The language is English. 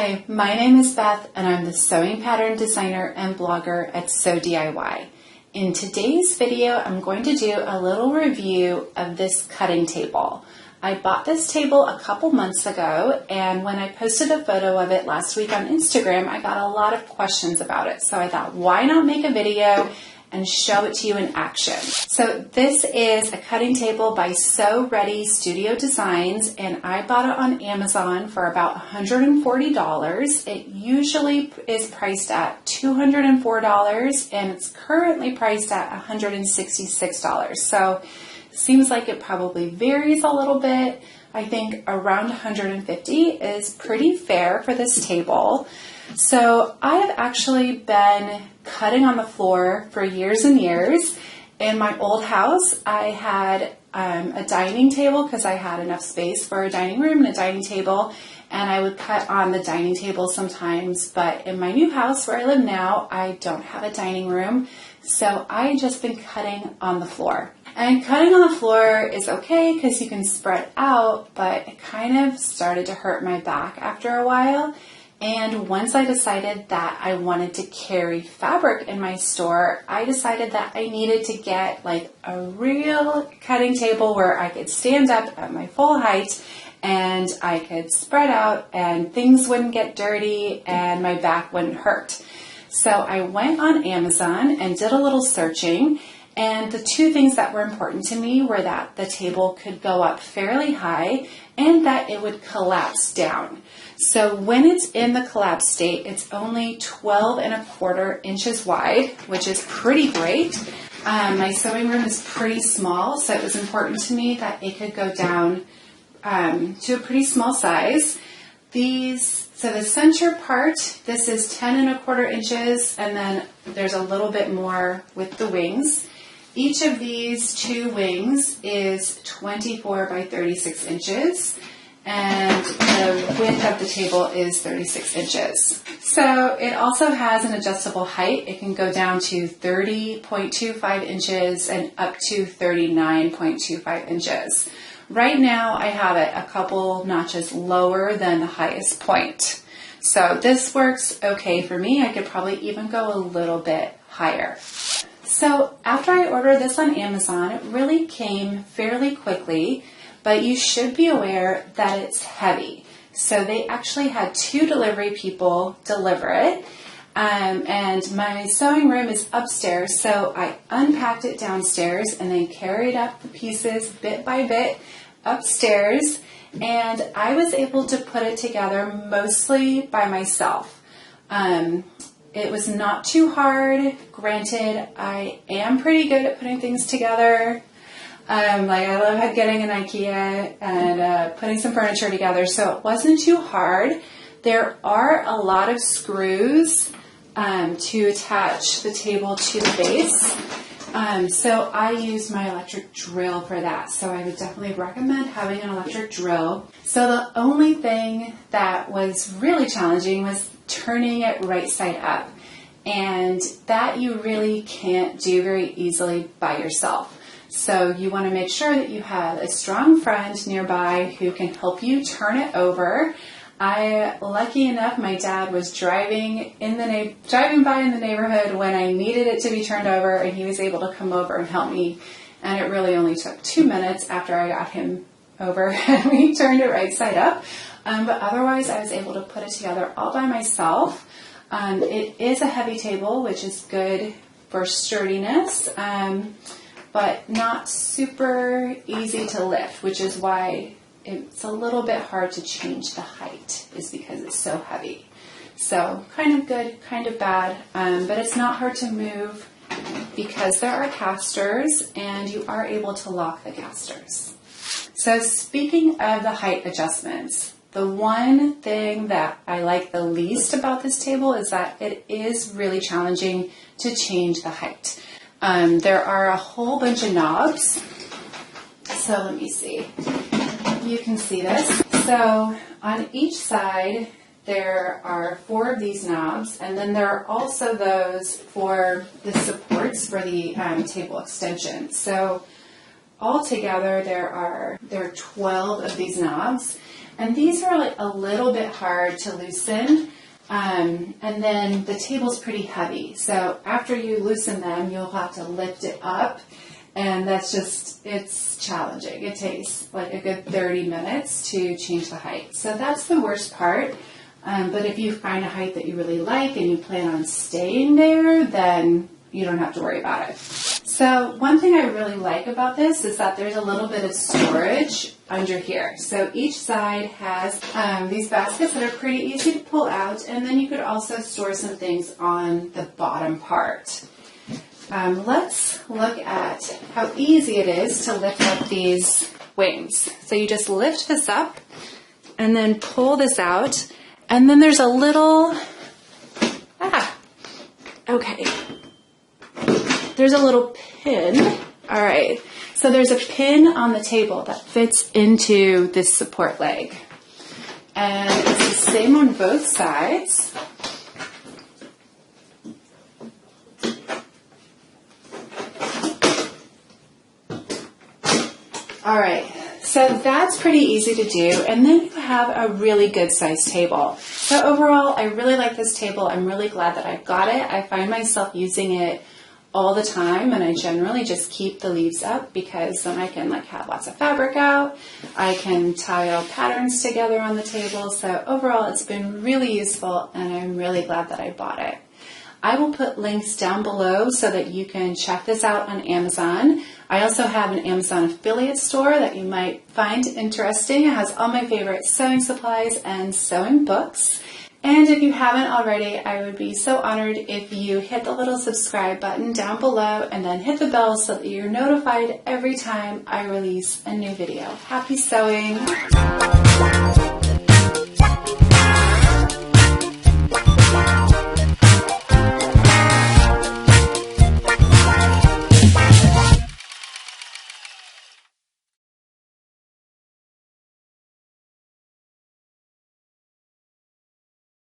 Hi, my name is Beth and I'm the sewing pattern designer and blogger at Sew DIY. In today's video, I'm going to do a little review of this cutting table. I bought this table a couple months ago, and when I posted a photo of it last week on Instagram, I got a lot of questions about it. So I thought, why not make a video and show it to you in action? So this is a cutting table by Sew Ready Studio Designs, and I bought it on Amazon for about $140. It usually is priced at $204, and it's currently priced at $166. So it seems like it probably varies a little bit. I think around $150 is pretty fair for this table. So I have actually been cutting on the floor for years and years. In my old house, I had a dining table because I had enough space for a dining room and a dining table, and I would cut on the dining table sometimes. But in my new house where I live now, I don't have a dining room, so I just been cutting on the floor. And cutting on the floor is okay because you can spread out, but it kind of started to hurt my back after a while. And once I decided that I wanted to carry fabric in my store, I decided that I needed to get like a real cutting table where I could stand up at my full height and I could spread out and things wouldn't get dirty and my back wouldn't hurt. So I went on Amazon and did a little searching, and the two things that were important to me were that the table could go up fairly high and that it would collapse down. So when it's in the collapse state, it's only 12¼ inches wide, which is pretty great. My sewing room is pretty small, so it was important to me that it could go down to a pretty small size. So the center part, this is 10¼ inches, and then there's a little bit more with the wings. Each of these two wings is 24 by 36 inches. And the width of the table is 36 inches. So it also has an adjustable height. It can go down to 30.25 inches and up to 39.25 inches. Right now I have it a couple notches lower than the highest point. So this works okay for me. I could probably even go a little bit higher. So after I ordered this on Amazon, it really came fairly quickly. But you should be aware that it's heavy. So they actually had 2 delivery people deliver it. And my sewing room is upstairs, so I unpacked it downstairs and then carried up the pieces bit by bit upstairs. And I was able to put it together mostly by myself. It was not too hard. Granted, I am pretty good at putting things together. I love getting an IKEA and putting some furniture together, so it wasn't too hard. There are a lot of screws to attach the table to the base, so I used my electric drill for that, so I would definitely recommend having an electric drill. So the only thing that was really challenging was turning it right side up, and that you really can't do very easily by yourself. So you want to make sure that you have a strong friend nearby who can help you turn it over. Lucky enough, my dad was driving by in the neighborhood when I needed it to be turned over, and he was able to come over and help me. And it really only took 2 minutes after I got him over and we turned it right side up. But otherwise, I was able to put it together all by myself. It is a heavy table, which is good for sturdiness. But not super easy to lift, which is why it's a little bit hard to change the height, is because it's so heavy. So kind of good, kind of bad, but it's not hard to move because there are casters and you are able to lock the casters. So speaking of the height adjustments, the one thing that I like the least about this table is that it is really challenging to change the height. There are a whole bunch of knobs. So let me see. You can see this. So on each side, there are 4 of these knobs, and then there are also those for the supports for the table extension. So altogether, there are 12 of these knobs. And these are like a little bit hard to loosen. And then the table's pretty heavy. So after you loosen them, you'll have to lift it up. And that's just, it's challenging. It takes like a good 30 minutes to change the height. So that's the worst part. But if you find a height that you really like and you plan on staying there, then you don't have to worry about it. So one thing I really like about this is that there's a little bit of storage under here. So each side has these baskets that are pretty easy to pull out, and then you could also store some things on the bottom part. Let's look at how easy it is to lift up these wings. So you just lift this up and then pull this out, and then there's a little, there's a little pin. All right, so there's a pin on the table that fits into this support leg. And it's the same on both sides. All right, so that's pretty easy to do, and then you have a really good sized table. So overall, I really like this table. I'm really glad that I got it. I find myself using it all the time, and I generally just keep the leaves up because then I can like have lots of fabric out. I can tile patterns together on the table. So overall, it's been really useful, and I'm really glad that I bought it. I will put links down below so that you can check this out on Amazon. I also have an Amazon affiliate store that you might find interesting. It has all my favorite sewing supplies and sewing books. And if you haven't already, I would be so honored if you hit the little subscribe button down below and then hit the bell so that you're notified every time I release a new video. Happy sewing!